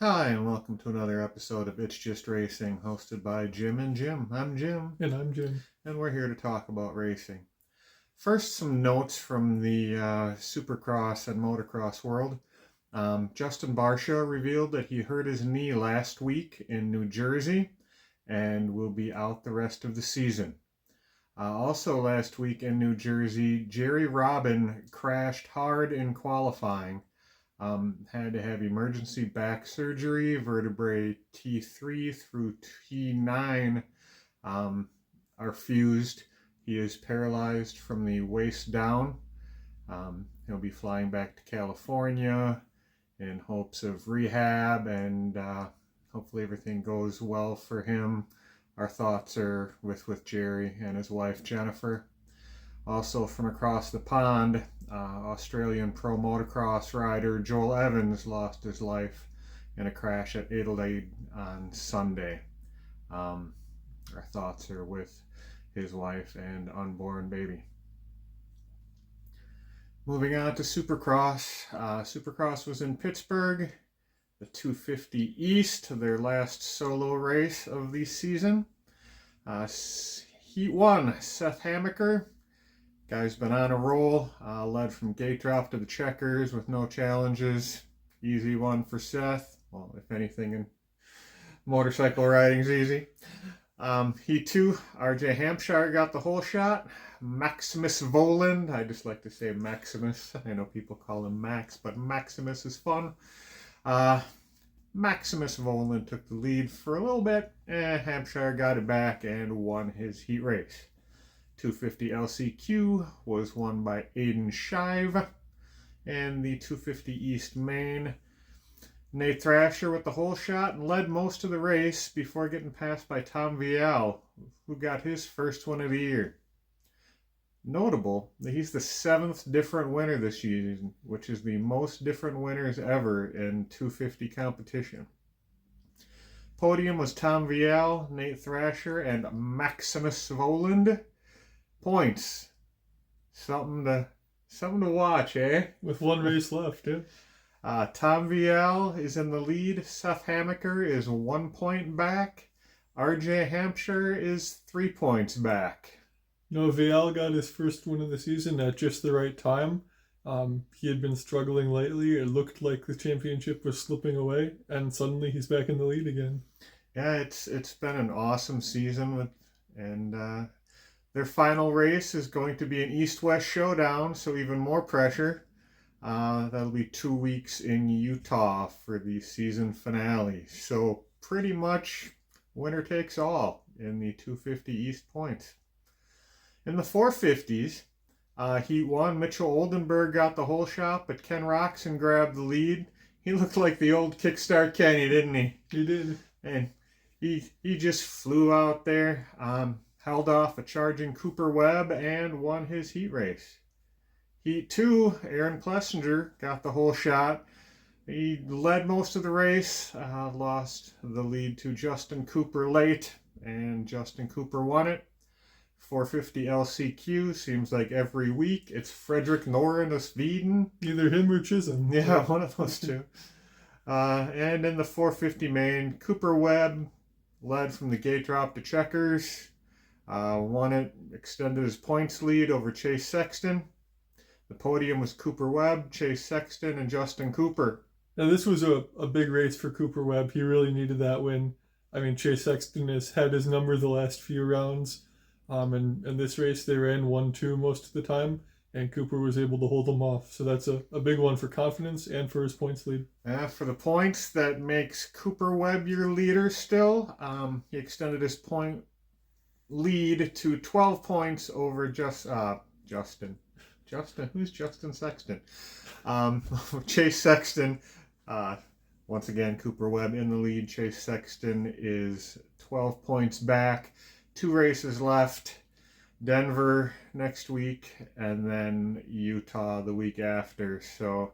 Hi, and welcome to another episode of It's Just Racing, hosted by Jim and Jim. I'm Jim, And I'm Jim. and we're here to talk about racing. First, some notes from the Supercross and motocross world. Justin Barcia revealed that he hurt his knee last week in New Jersey and will be out the rest of the season. Also last week in New Jersey, Jerry Robin crashed hard in qualifying. Had to have emergency back surgery, vertebrae T3 through T9 are fused. He is paralyzed from the waist down. He'll be flying back to California in hopes of rehab, and hopefully everything goes well for him. Our thoughts are with Jerry and his wife Jennifer. Also from across the pond, Australian pro motocross rider Joel Evans lost his life in a crash at Adelaide on Sunday. Our thoughts are with his wife and unborn baby. Moving on to Supercross. Supercross was in Pittsburgh, the 250 East, their last solo race of the season. Heat 1, Seth Hammaker. Guy's been on a roll, led from gate drop to the checkers with no challenges. Easy one for Seth. Well, if anything in motorcycle riding's easy. Heat 2, RJ Hampshire got the whole shot. Maximus Voland, I just like to say Maximus. I know people call him Max, but Maximus is fun. Maximus Voland took the lead for a little bit, and Hampshire got it back and won his heat race. 250 LCQ was won by Aiden Shive, and the 250 East Main, Nate Thrasher with the whole shot and led most of the race before getting passed by Tom Vial, who got his first one of the year. Notable that he's the 7th different winner this season, which is the most different winners ever in 250 competition. Podium was Tom Vial, Nate Thrasher, and Maximus Voland. Points. Something to watch, eh? With one race left, yeah. Tom Vial is in the lead. Seth Hammaker is 1 point back. RJ Hampshire is 3 points back. No, Vial got his first win of the season at just the right time. He had been struggling lately. It looked like the championship was slipping away, and suddenly he's back in the lead again. Yeah, it's been an awesome season, and their final race is going to be an East-West showdown, so even more pressure. That'll be 2 weeks in Utah for the season finale. So pretty much winner takes all in the 250 East points. In the 450s, Heat 1, Mitchell Oldenburg got the whole shot, but Ken Roxon grabbed the lead. He looked like the old Kickstart Kenny, didn't he? He did. And he just flew out there. Held off a charging Cooper Webb and won his heat race. Heat 2, Aaron Plessinger got the whole shot. He led most of the race, lost the lead to Justin Cooper late, and Justin Cooper won it. 450 LCQ, seems like every week it's Frederick Noren of Sweden. Either him or Chisholm. Yeah, one of those two. And in the 450 main, Cooper Webb led from the gate drop to checkers. Won it, extended his points lead over Chase Sexton. The podium was Cooper Webb, Chase Sexton, and Justin Cooper. Now, this was a big race for Cooper Webb. He really needed that win. I mean, Chase Sexton has had his number the last few rounds. And in this race, they ran 1-2 most of the time, and Cooper was able to hold them off. So that's a big one for confidence and for his points lead. For the points, that makes Cooper Webb your leader still. He extended his point lead to 12 points over Justin. Who's Justin Sexton? Chase Sexton. Once again, Cooper Webb in the lead. Chase Sexton is 12 points back. 2 races left. Denver next week, and then Utah the week after. So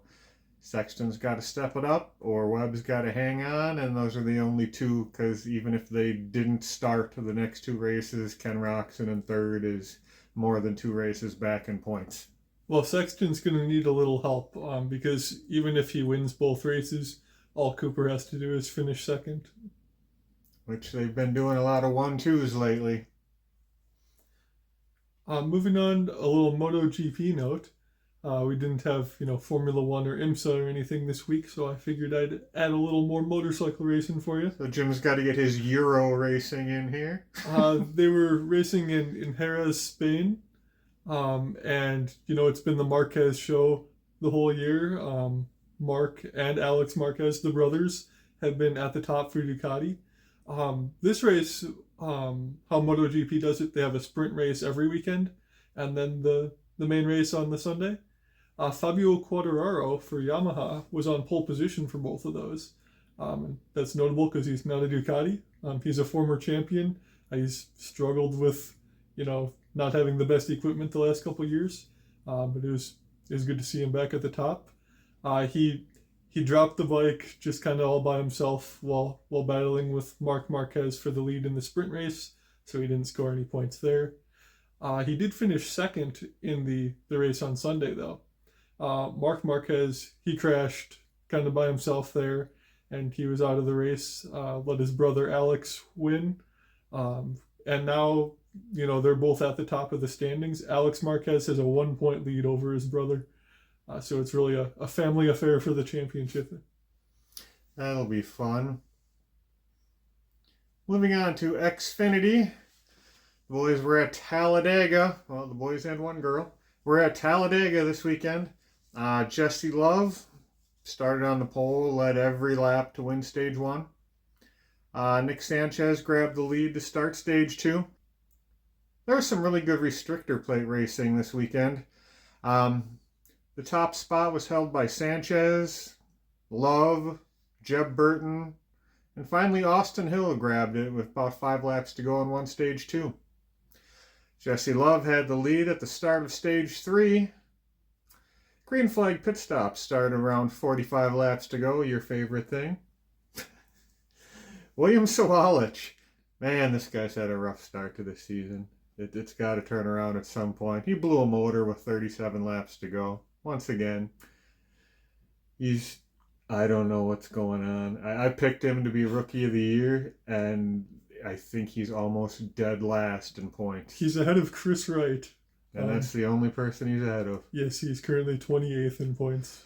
Sexton's got to step it up, or Webb's got to hang on, and those are the only two, because even if they didn't start the next 2 races, Ken Roxon in third is more than 2 races back in points. Well, Sexton's going to need a little help because even if he wins both races, all Cooper has to do is finish second. Which they've been doing a lot of 1-2s lately. Moving on, a little MotoGP note. We didn't have, Formula One or IMSA or anything this week, so I figured I'd add a little more motorcycle racing for you. So Jim's got to get his Euro racing in here. They were racing in Jerez, Spain, and it's been the Marquez show the whole year. Mark and Alex Marquez, the brothers, have been at the top for Ducati. This race, how MotoGP does it, they have a sprint race every weekend, and then the main race on the Sunday. Fabio Quartararo for Yamaha was on pole position for both of those. And that's notable because he's not a Ducati. He's a former champion. He's struggled with, not having the best equipment the last couple of years. But it was good to see him back at the top. He dropped the bike just kind of all by himself while battling with Marc Marquez for the lead in the sprint race, so he didn't score any points there. He did finish second in the race on Sunday, though. Marc Marquez, he crashed kind of by himself there, and he was out of the race. Let his brother Alex win. And now, they're both at the top of the standings. Alex Marquez has a 1-point lead over his brother. So it's really a family affair for the championship. That'll be fun. Moving on to Xfinity. The boys were at Talladega. Well, the boys and one girl. We're at Talladega this weekend. Jesse Love started on the pole, led every lap to win stage 1. Nick Sanchez grabbed the lead to start stage 2. There was some really good restrictor plate racing this weekend. The top spot was held by Sanchez, Love, Jeb Burton, and finally Austin Hill grabbed it with about 5 laps to go and won stage 2. Jesse Love had the lead at the start of stage 3. Green flag pit stop started around 45 laps to go, your favorite thing. William Sawalich. Man, this guy's had a rough start to the season. It's got to turn around at some point. He blew a motor with 37 laps to go. Once again, I don't know what's going on. I picked him to be Rookie of the Year, and I think he's almost dead last in points. He's ahead of Chris Wright. And that's the only person he's ahead of. Yes, he's currently 28th in points.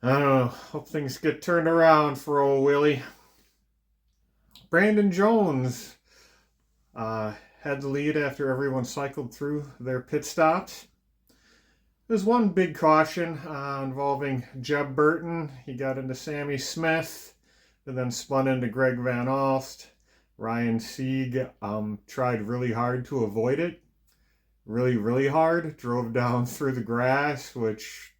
I don't know. Hope things get turned around for old Willie. Brandon Jones had the lead after everyone cycled through their pit stops. There's one big caution involving Jeb Burton. He got into Sammy Smith and then spun into Greg Van Alst. Ryan Sieg tried really hard to avoid it. Really, really hard. Drove down through the grass, which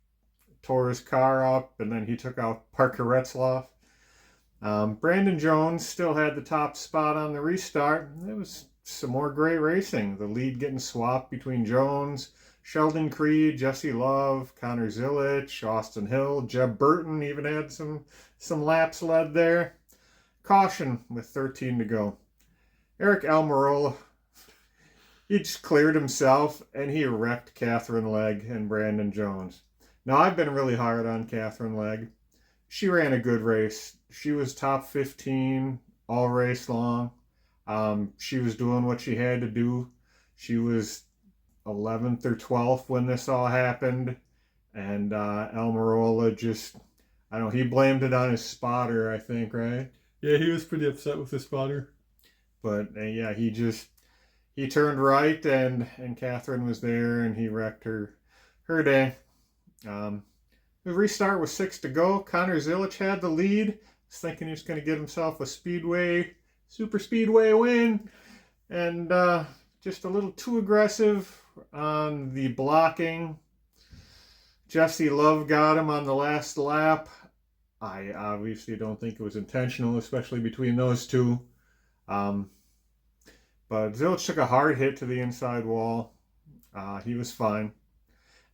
tore his car up, and then he took out Parker Retzloff. Brandon Jones still had the top spot on the restart. It was some more great racing. The lead getting swapped between Jones, Sheldon Creed, Jesse Love, Connor Zilic, Austin Hill, Jeb Burton even had some laps led there. Caution with 13 to go. Eric Almirola, he just cleared himself and he wrecked Catherine Legg and Brandon Jones. Now, I've been really hard on Catherine Legg. She ran a good race. She was top 15 all race long. She was doing what she had to do. She was 11th or 12th when this all happened. And Almirola just, I don't know, he blamed it on his spotter, I think, right? Yeah, he was pretty upset with the spotter. But yeah, he turned right and Catherine was there and he wrecked her day. The restart was 6 to go. Connor Zilic had the lead. Was thinking he was going to get himself a super speedway win. And just a little too aggressive on the blocking. Jesse Love got him on the last lap. I obviously don't think it was intentional, especially between those two. But Zilic took a hard hit to the inside wall. He was fine.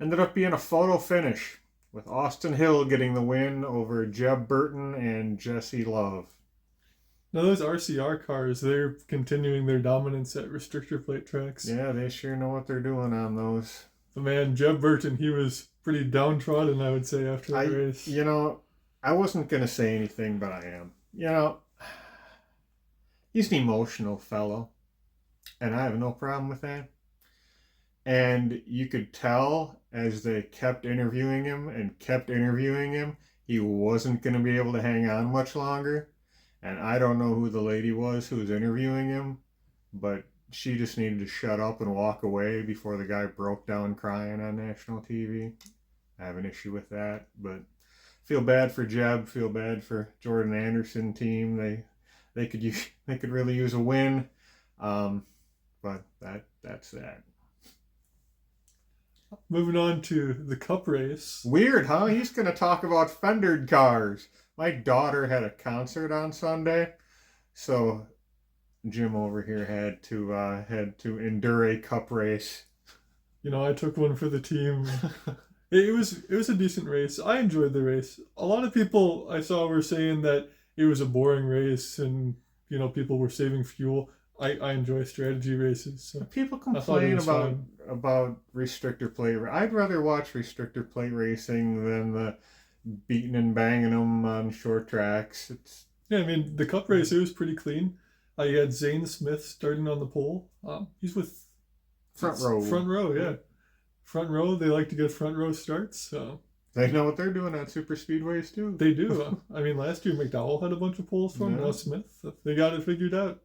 Ended up being a photo finish with Austin Hill getting the win over Jeb Burton and Jesse Love. Now those RCR cars, they're continuing their dominance at restrictor plate tracks. Yeah, they sure know what they're doing on those. The man, Jeb Burton, he was pretty downtrodden, I would say, after the race. You know, I wasn't going to say anything, but I am. You know, he's an emotional fellow, and I have no problem with that. And you could tell as they kept interviewing him and kept interviewing him, he wasn't going to be able to hang on much longer. And I don't know who the lady was who was interviewing him, but she just needed to shut up and walk away before the guy broke down crying on national TV. I have an issue with that, but feel bad for Jeb, feel bad for Jordan Anderson team. They could really use a win, but that's that. Moving on to the Cup race. Weird, huh? He's going to talk about fendered cars. My daughter had a concert on Sunday, so Jim over here had to endure a Cup race. You know, I took one for the team. It was a decent race. I enjoyed the race. A lot of people I saw were saying that it was a boring race, and you know, people were saving fuel. I enjoy strategy races. So people complain about restrictor plate. I'd rather watch restrictor plate racing than the beating and banging them on short tracks. Yeah, I mean the Cup race, it was pretty clean. You had Zane Smith starting on the pole. He's with front row. Front row, yeah. Front row. They like to get front row starts. So they know what they're doing at super speedways too. They do. I mean, last year McDowell had a bunch of poles for him. Now Smith, they got it figured out.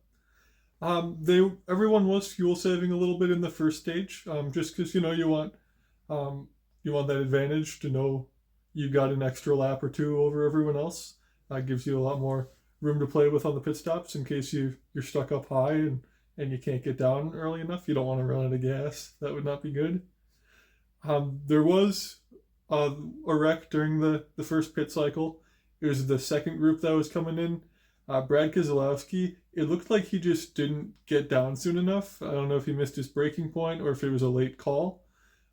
Everyone was fuel saving a little bit in the first stage, just because you want that advantage to know you got an extra lap or two over everyone else. Gives you a lot more room to play with on the pit stops in case you're stuck up high and you can't get down early enough. You don't want to run out of gas. That would not be good. There was a wreck during the first pit cycle. It was the second group that was coming in. Brad Keselowski, it looked like he just didn't get down soon enough. I don't know if he missed his braking point or if it was a late call.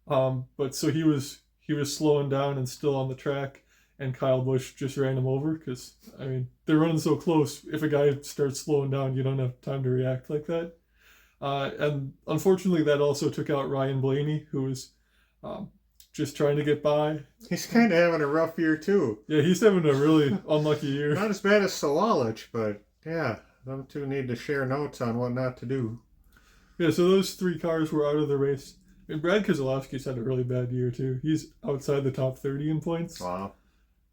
But so he was slowing down and still on the track, and Kyle Busch just ran him over because, I mean, they're running so close. If a guy starts slowing down, you don't have time to react like that. And unfortunately, that also took out Ryan Blaney, who was just trying to get by. He's kind of having a rough year too. Yeah, he's having a really unlucky year. Not as bad as Sawalich, but yeah, them two need to share notes on what not to do. Yeah, so those three cars were out of the race. And Brad Keselowski's had a really bad year too. He's outside the top 30 in points. Wow.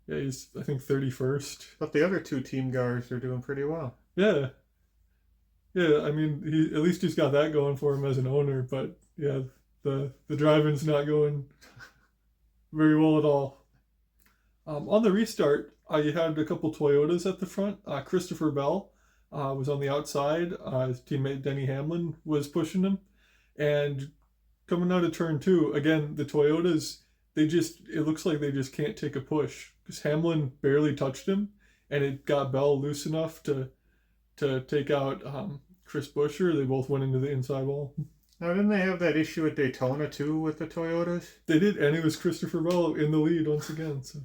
Yeah, he's, I think, 31st. But the other two team guys are doing pretty well. Yeah. Yeah, I mean, at least he's got that going for him as an owner, but yeah, the driving's not going very well at all. On the restart, you had a couple Toyotas at the front. Christopher Bell was on the outside. His teammate Denny Hamlin was pushing him. And coming out of turn 2, again, the Toyotas, it looks like they just can't take a push. Because Hamlin barely touched him, and it got Bell loose enough to take out Chris Buescher. They both went into the inside wall. Now, didn't they have that issue at Daytona, too, with the Toyotas? They did, and it was Christopher Bell in the lead once again. So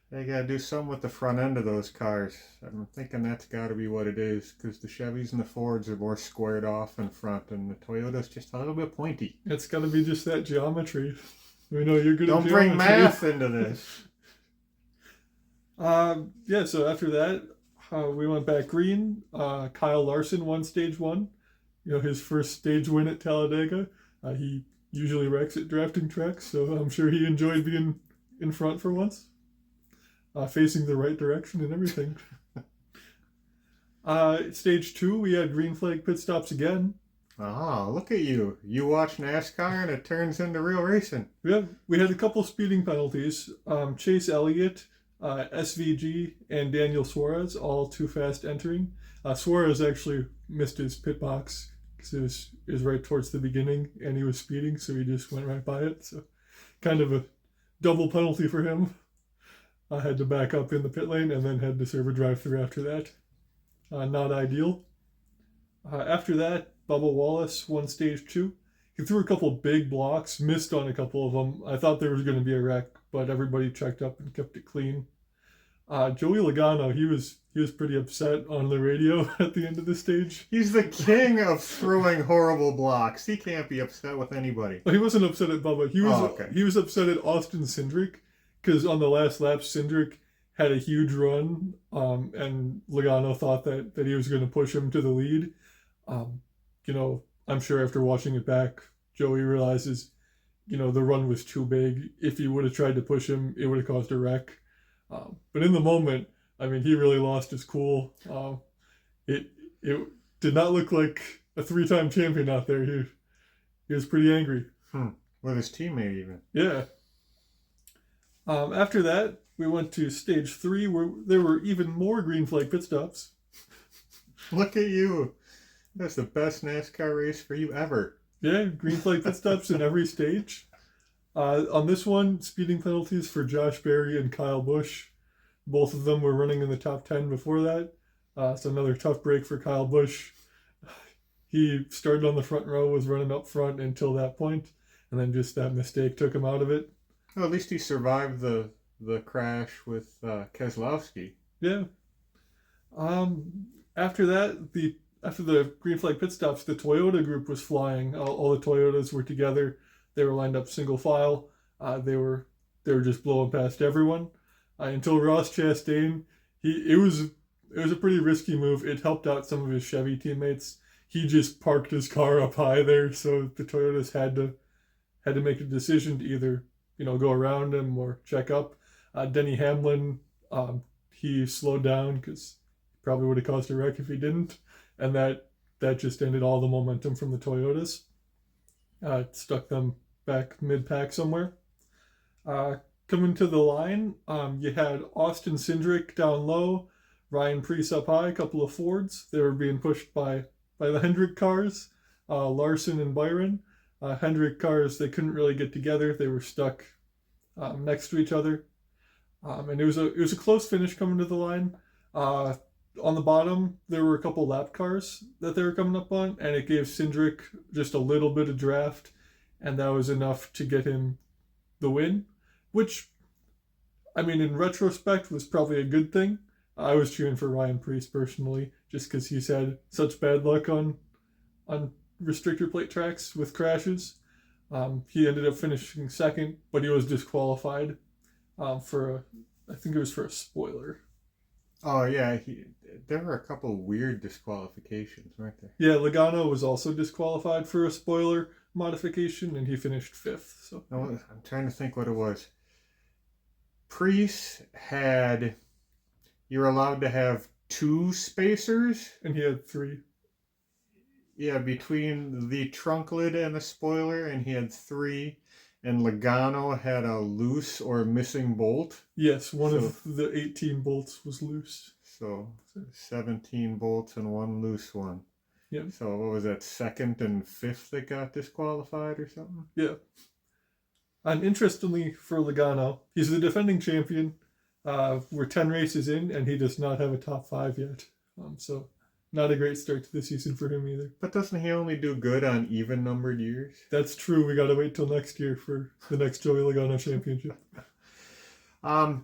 they got to do something with the front end of those cars. I'm thinking that's got to be what it is, because the Chevys and the Fords are more squared off in front, and the Toyota's just a little bit pointy. It's got to be just that geometry. We know you're good at geometry. Don't bring math into this. Yeah, so after that, we went back green. Kyle Larson won stage 1. You know, his first stage win at Talladega. He usually wrecks at drafting tracks, so I'm sure he enjoyed being in front for once. Facing the right direction and everything. Stage 2, we had green flag pit stops again. Oh, look at you. You watch NASCAR and it turns into real racing. Yeah, we had a couple speeding penalties. Chase Elliott, SVG, and Daniel Suarez, all too fast entering. Suarez actually missed his pit box because it was right towards the beginning and he was speeding, so he just went right by it. So kind of a double penalty for him. I had to back up in the pit lane and then had to serve a drive-thru after that. Not ideal. After that, Bubba Wallace won stage 2. He threw a couple big blocks, missed on a couple of them. I thought there was going to be a wreck, but everybody checked up and kept it clean. Joey Logano, he was pretty upset on the radio at the end of the stage. He's the king of throwing horrible blocks. He can't be upset with anybody. Well, he wasn't upset at Bubba. He was upset at Austin Cindric, because on the last lap, Cindric had a huge run, and Logano thought that he was going to push him to the lead. Um, I'm sure after watching it back, Joey realizes, the run was too big. If he would have tried to push him, it would have caused a wreck. But in the moment, I mean, he really lost his cool. It did not look like a 3-time champion out there. He was pretty angry. With his teammate even. Yeah. After that, we went to stage 3 where there were even more green flag pit stops. Look at you. That's the best NASCAR race for you ever. Yeah, green flag pit stops in every stage. On this one, speeding penalties for Josh Berry and Kyle Busch. Both of them were running in the top 10 before that. So another tough break for Kyle Busch. He started on the front row, was running up front until that point, and then just that mistake took him out of it. Well, at least he survived the crash with Keselowski. Yeah. After that, after the green flag pit stops, the Toyota group was flying. All the Toyotas were together. They were lined up single file. They were just blowing past everyone until Ross Chastain. It was a pretty risky move. It helped out some of his Chevy teammates. He just parked his car up high there, so the Toyotas had to make a decision to either go around him or check up. Denny Hamlin, he slowed down because he probably would have caused a wreck if he didn't, and that just ended all the momentum from the Toyotas. It stuck them back mid-pack somewhere. Coming to the line, you had Austin Cindric down low, Ryan Preece up high, a couple of Fords. They were being pushed by the Hendrick cars, Larson and Byron. Hendrick cars, they couldn't really get together. They were stuck next to each other. And it was a close finish coming to the line. On the bottom, there were a couple lap cars that they were coming up on, and it gave Cindric just a little bit of draft, and that was enough to get him the win, which, I mean, in retrospect, was probably a good thing. I was cheering for Ryan Preece personally, just because he's had such bad luck on restrictor plate tracks with crashes. He ended up finishing second, but he was disqualified I think it was for a spoiler. Oh yeah, there were a couple of weird disqualifications, weren't there? Yeah, Logano was also disqualified for a spoiler modification, and he finished 5th. So I'm trying to think what it was. Preece had, you're allowed to have 2 spacers, and he had 3. Yeah, between the trunk lid and the spoiler, and he had 3. And Logano had a loose or missing bolt. Yes, one of the 18 bolts was loose. So 17 bolts and 1 loose one. Yeah. So what was that, 2nd and 5th that got disqualified or something? Yeah. And interestingly for Logano, he's the defending champion. We're 10 races in, and he does not have a top 5 yet. So not a great start to the season for him either. But doesn't he only do good on even-numbered years? That's true. We got to wait till next year for the next Joey Logano championship.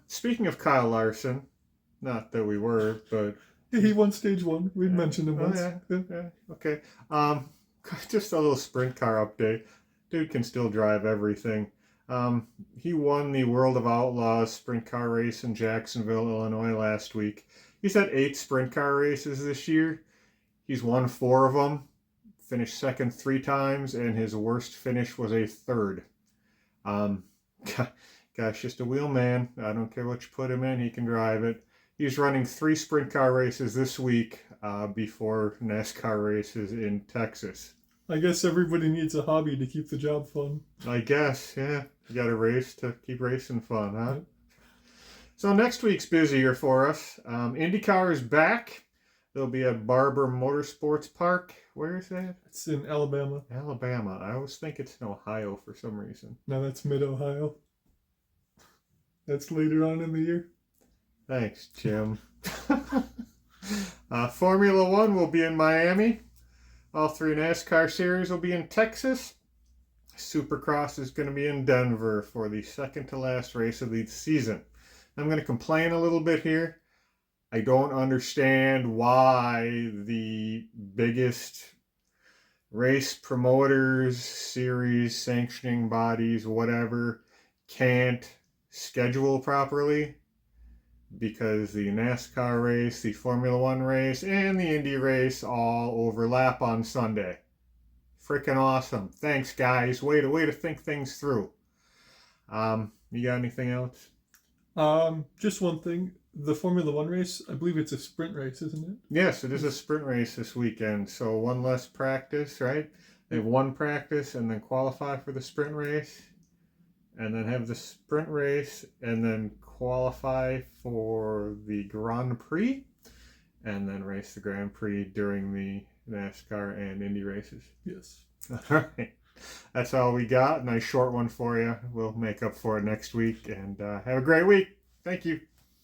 Speaking of Kyle Larson, not that we were, but... He won stage 1. We mentioned him once. Yeah, okay. Just a little sprint car update. Dude can still drive everything. He won the World of Outlaws sprint car race in Jacksonville, Illinois last week. He's had 8 sprint car races this year. He's won 4 of them, finished second 3 times, and his worst finish was a 3rd. Gosh, just a wheel man. I don't care what you put him in, he can drive it. He's running 3 sprint car races this week before NASCAR races in Texas. I guess everybody needs a hobby to keep the job fun. I guess, yeah. You got to race to keep racing fun, huh? So next week's busier for us. IndyCar is back. They'll be at Barber Motorsports Park. Where is that? It's in Alabama. Alabama. I always think it's in Ohio for some reason. No, that's mid-Ohio. That's later on in the year. Thanks, Jim. Formula One will be in Miami. All 3 NASCAR series will be in Texas. Supercross is going to be in Denver for the second to last race of the season. I'm going to complain a little bit here. I don't understand why the biggest race promoters, series, sanctioning bodies, whatever, can't schedule properly. because the NASCAR race, the Formula One race, and the Indy race all overlap on Sunday. Freaking awesome. Thanks, guys. Way to think things through. You got anything else? Just one thing. The Formula One race, I believe it's a sprint race, isn't it? Yes, it is a sprint race this weekend. So one less practice, right? They have one practice and then qualify for the sprint race, and then have the sprint race, and then qualify for the Grand Prix, and then race the Grand Prix during the NASCAR and Indy races. Yes. All right. That's all we got. Nice short one for you. We'll make up for it next week, and have a great week. Thank you.